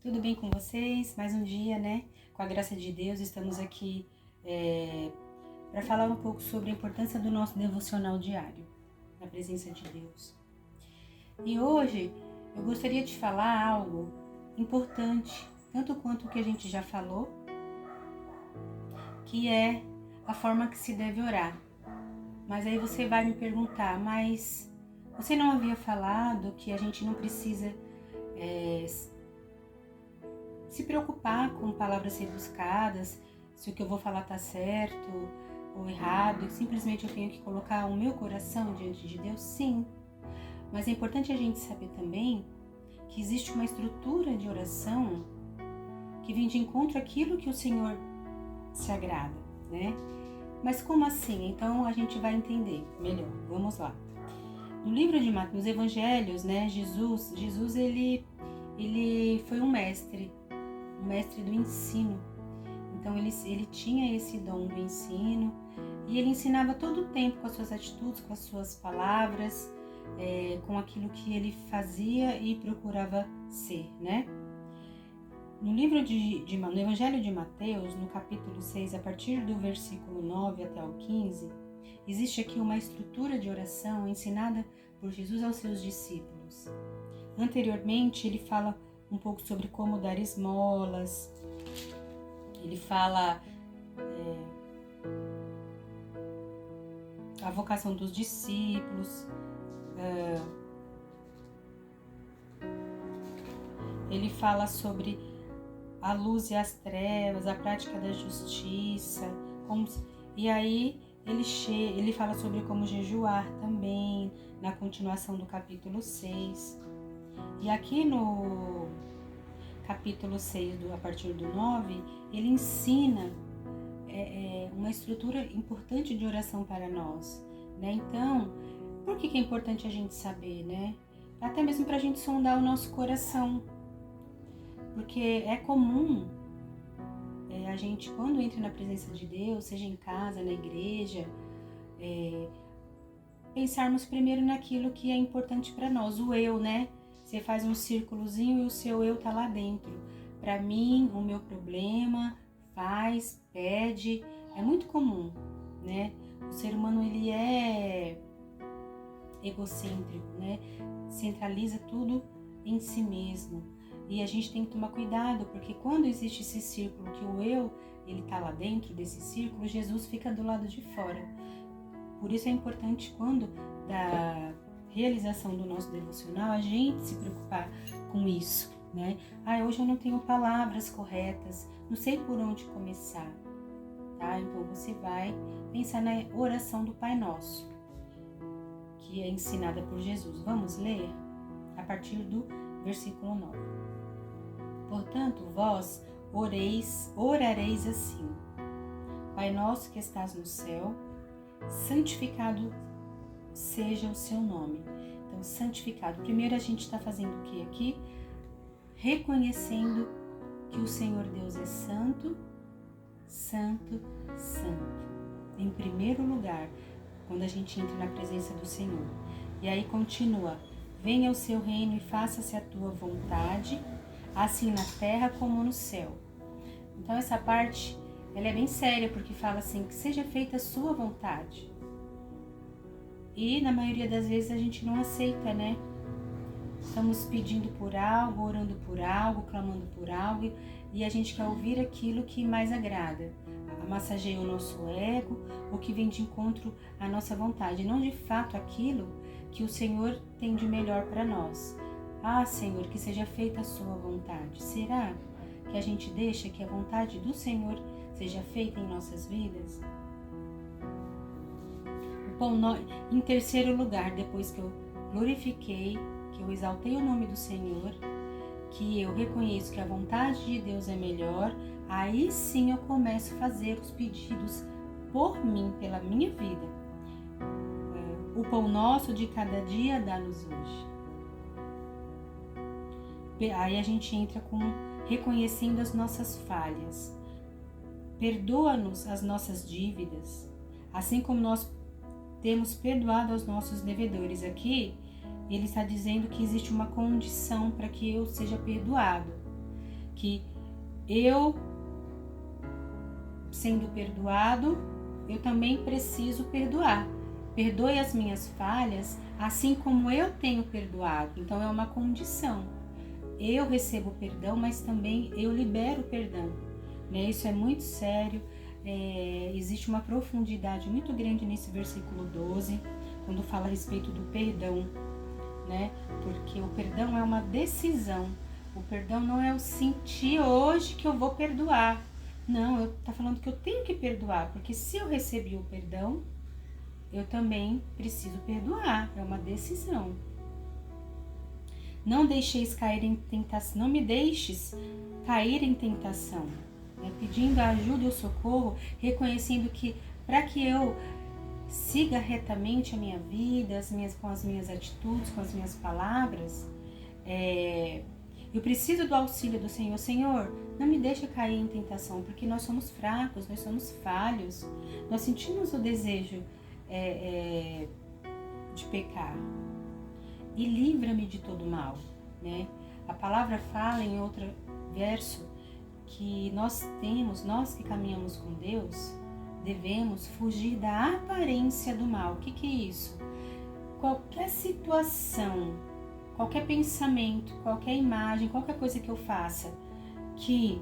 Tudo bem com vocês? Mais um dia, né? Com a graça de Deus, estamos aqui para falar um pouco sobre a importância do nosso devocional diário, na presença de Deus. E hoje eu gostaria de falar algo importante, tanto quanto o que a gente já falou, que é a forma que se deve orar. Mas aí você vai me perguntar, mas você não havia falado que a gente não precisa se preocupar com palavras rebuscadas, se o que eu vou falar está certo ou errado, e simplesmente eu tenho que colocar o meu coração diante de Deus? Sim, mas é importante a gente saber também que existe uma estrutura de oração que vem de encontro àquilo que o Senhor se agrada, né? Mas como assim? Então a gente vai entender melhor. Vamos lá. No livro de Mateus, nos Evangelhos, né, Jesus ele foi um mestre do ensino. Então ele tinha esse dom do ensino e ele ensinava todo o tempo com as suas atitudes, com as suas palavras, com aquilo que ele fazia e procurava ser, né? No Evangelho de Mateus, no capítulo 6, a partir do versículo 9 até o 15, existe aqui uma estrutura de oração ensinada por Jesus aos seus discípulos. Anteriormente, ele fala um pouco sobre como dar esmolas, ele fala a vocação dos discípulos, ele fala sobre a luz e as trevas, a prática da justiça, e aí ele fala sobre como jejuar também, na continuação do capítulo 6. E aqui no capítulo 6, a partir do 9, ele ensina uma estrutura importante de oração para nós, né? Então, por que é importante a gente saber, né? Até mesmo para a gente sondar o nosso coração. Porque é comum a gente, quando entra na presença de Deus, seja em casa, na igreja, pensarmos primeiro naquilo que é importante para nós, o eu, né? Você faz um círculozinho e o seu eu tá lá dentro. Para mim, o meu problema, faz, pede, é muito comum, né? O ser humano, ele é egocêntrico, né? Centraliza tudo em si mesmo. E a gente tem que tomar cuidado, porque quando existe esse círculo, que o eu, ele tá lá dentro desse círculo, Jesus fica do lado de fora. Por isso é importante, quando da realização do nosso devocional, a gente se preocupar com isso, né? Hoje eu não tenho palavras corretas, não sei por onde começar, tá? Então você vai pensar na oração do Pai Nosso, que é ensinada por Jesus. Vamos ler a partir do versículo 9. Portanto, vós orareis assim: Pai nosso que estás no céu, santificado seja o seu nome. Então, santificado. Primeiro a gente está fazendo o que aqui? Reconhecendo que o Senhor Deus é santo, santo, santo. Em primeiro lugar, quando a gente entra na presença do Senhor. E aí continua: venha o seu reino e faça-se a tua vontade, assim na terra como no céu. Então essa parte, ela é bem séria, porque fala assim, que seja feita a sua vontade. E na maioria das vezes a gente não aceita, né? Estamos pedindo por algo, orando por algo, clamando por algo, e a gente quer ouvir aquilo que mais agrada. Massageia o nosso ego, o que vem de encontro à nossa vontade, não de fato aquilo que o Senhor tem de melhor para nós. Senhor, que seja feita a sua vontade. Será que a gente deixa que a vontade do Senhor seja feita em nossas vidas? Em terceiro lugar, depois que eu glorifiquei, que eu exaltei o nome do Senhor, que eu reconheço que a vontade de Deus é melhor, aí sim eu começo a fazer os pedidos por mim, pela minha vida. O pão nosso de cada dia dá-nos hoje. Aí a gente entra com reconhecendo as nossas falhas. Perdoa-nos as nossas dívidas, assim como nós temos perdoado aos nossos devedores. Aqui ele está dizendo que existe uma condição para que eu seja perdoado. que eu, sendo perdoado, eu também preciso perdoar. Perdoe as minhas falhas, assim como eu tenho perdoado. Então é uma condição. Eu recebo perdão, mas também eu libero perdão. Né? Isso é muito sério. Existe uma profundidade muito grande nesse versículo 12, quando fala a respeito do perdão. Né? Porque o perdão é uma decisão. O perdão não é o sentir hoje que eu vou perdoar. Não, está falando que eu tenho que perdoar, porque se eu recebi o perdão, eu também preciso perdoar. É uma decisão. Não deixeis cair em tentação, não me deixes cair em tentação. Né? Pedindo a ajuda e o socorro, reconhecendo que para que eu siga retamente a minha vida, com as minhas atitudes, com as minhas palavras, eu preciso do auxílio do Senhor. Senhor, não me deixe cair em tentação, porque nós somos fracos, nós somos falhos, nós sentimos o desejo de pecar. E livra-me de todo mal. Né? A palavra fala em outro verso que nós que caminhamos com Deus, devemos fugir da aparência do mal. O que é isso? Qualquer situação, qualquer pensamento, qualquer imagem, qualquer coisa que eu faça que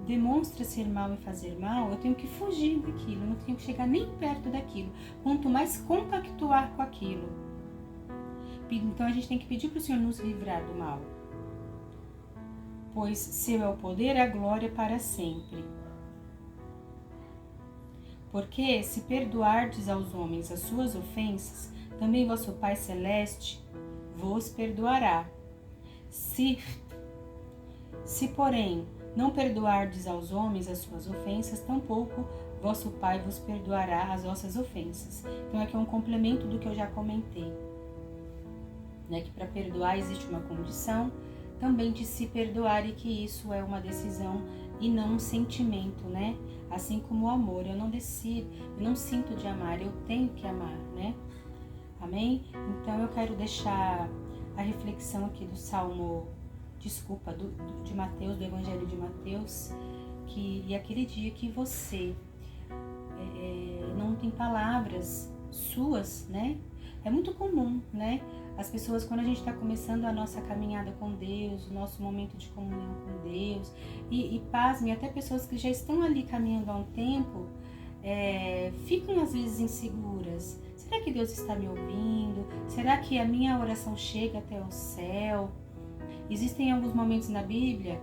demonstra ser mal e fazer mal, eu tenho que fugir daquilo, eu não tenho que chegar nem perto daquilo, quanto mais compactuar com aquilo. Então a gente tem que pedir para o Senhor nos livrar do mal, pois seu é o poder e a glória para sempre. Porque se perdoardes aos homens as suas ofensas, também vosso Pai Celeste vos perdoará. Se porém não perdoardes aos homens as suas ofensas, tampouco vosso Pai vos perdoará as vossas ofensas. Então aqui é um complemento do que eu já comentei. Né, que para perdoar existe uma condição também de se perdoar e que isso é uma decisão e não um sentimento, né? Assim como o amor, eu não decido, eu não sinto de amar, eu tenho que amar, né? Amém? Então eu quero deixar a reflexão aqui do Salmo, de Mateus, do Evangelho de Mateus, e aquele dia que você não tem palavras suas, né? É muito comum, né? As pessoas, quando a gente está começando a nossa caminhada com Deus, o nosso momento de comunhão com Deus, e pasmem, até pessoas que já estão ali caminhando há um tempo, ficam às vezes inseguras. Será que Deus está me ouvindo? Será que a minha oração chega até o céu? Existem alguns momentos na Bíblia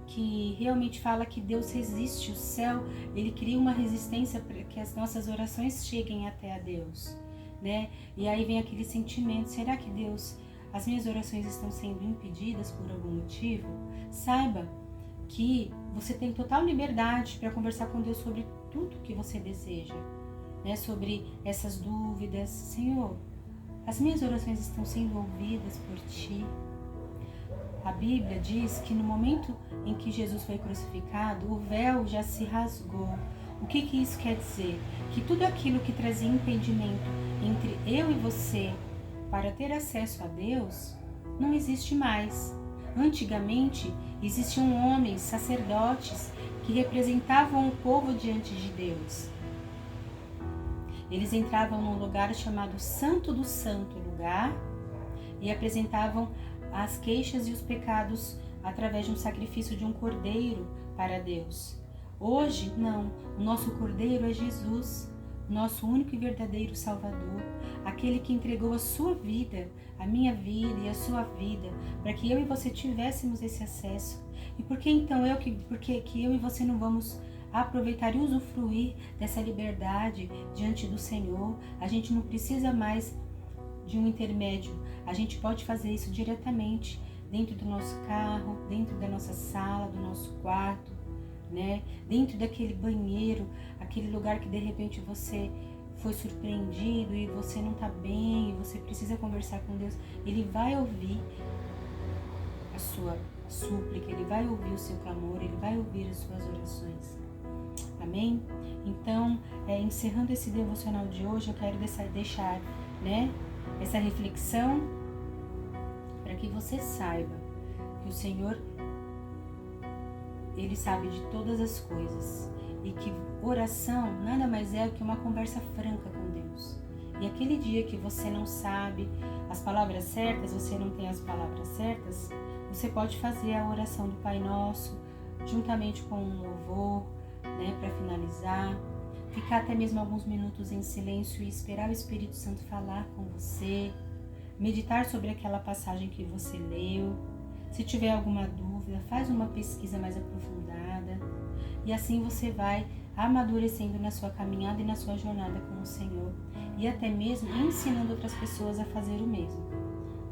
que realmente fala que Deus resiste, o céu, ele cria uma resistência para que as nossas orações cheguem até a Deus. Né? E aí vem aquele sentimento, será que Deus, as minhas orações estão sendo impedidas por algum motivo? Saiba que você tem total liberdade para conversar com Deus sobre tudo que você deseja, né? Sobre essas dúvidas. Senhor, as minhas orações estão sendo ouvidas por Ti. A Bíblia diz que no momento em que Jesus foi crucificado, o véu já se rasgou. O que isso quer dizer? Que tudo aquilo que trazia impedimento entre eu e você para ter acesso a Deus não existe mais. Antigamente existiam homens, sacerdotes, que representavam o povo diante de Deus. Eles entravam num lugar chamado Santo do Santo Lugar e apresentavam as queixas e os pecados através de um sacrifício de um cordeiro para Deus. Hoje, não. O nosso cordeiro é Jesus, nosso único e verdadeiro Salvador, aquele que entregou a sua vida, a minha vida e a sua vida, para que eu e você tivéssemos esse acesso. E por que então porque eu e você não vamos aproveitar e usufruir dessa liberdade diante do Senhor? A gente não precisa mais de um intermédio, a gente pode fazer isso diretamente dentro do nosso carro, dentro da nossa sala, do nosso quarto, né? Dentro daquele banheiro, aquele lugar que de repente você foi surpreendido e você não está bem e você precisa conversar com Deus. Ele vai ouvir a sua súplica, Ele vai ouvir o seu clamor, Ele vai ouvir as suas orações. Amém? Então, encerrando esse devocional de hoje, eu quero deixar, né, essa reflexão para que você saiba que o Senhor Ele sabe de todas as coisas e que oração nada mais é do que uma conversa franca com Deus. E aquele dia que você não sabe as palavras certas, você não tem as palavras certas, você pode fazer a oração do Pai Nosso juntamente com um louvor, né, para finalizar. Ficar até mesmo alguns minutos em silêncio e esperar o Espírito Santo falar com você. Meditar sobre aquela passagem que você leu. Se tiver alguma dúvida, faz uma pesquisa mais aprofundada. E assim você vai amadurecendo na sua caminhada e na sua jornada com o Senhor. E até mesmo ensinando outras pessoas a fazer o mesmo.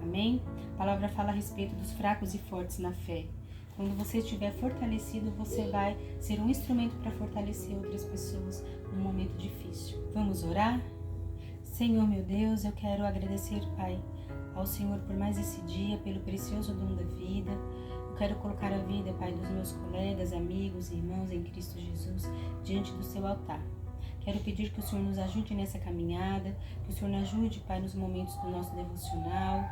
Amém? A palavra fala a respeito dos fracos e fortes na fé. Quando você estiver fortalecido, você vai ser um instrumento para fortalecer outras pessoas num momento difícil. Vamos orar? Senhor meu Deus, eu quero agradecer, Pai, ao Senhor por mais esse dia, pelo precioso dom da vida. Eu quero colocar a vida, Pai, dos meus colegas, amigos e irmãos em Cristo Jesus diante do seu altar. Quero pedir que o Senhor nos ajude nessa caminhada, que o Senhor nos ajude, Pai, nos momentos do nosso devocional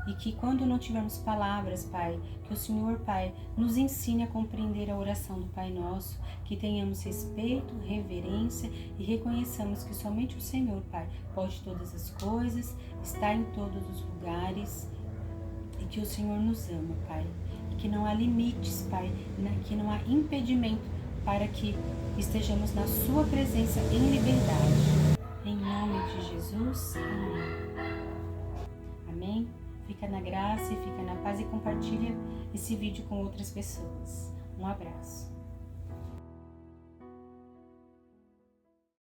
e que quando não tivermos palavras, Pai, que o Senhor, Pai, nos ensine a compreender a oração do Pai Nosso, que tenhamos respeito, reverência e reconheçamos que somente o Senhor, Pai, pode todas as coisas, está em todos os lugares e que o Senhor nos ama, Pai, e que não há limites, Pai, que não há impedimento para que estejamos na sua presença em liberdade. Em nome de Jesus, amém. Amém? Fica na graça e fica na paz e compartilha esse vídeo com outras pessoas. Um abraço.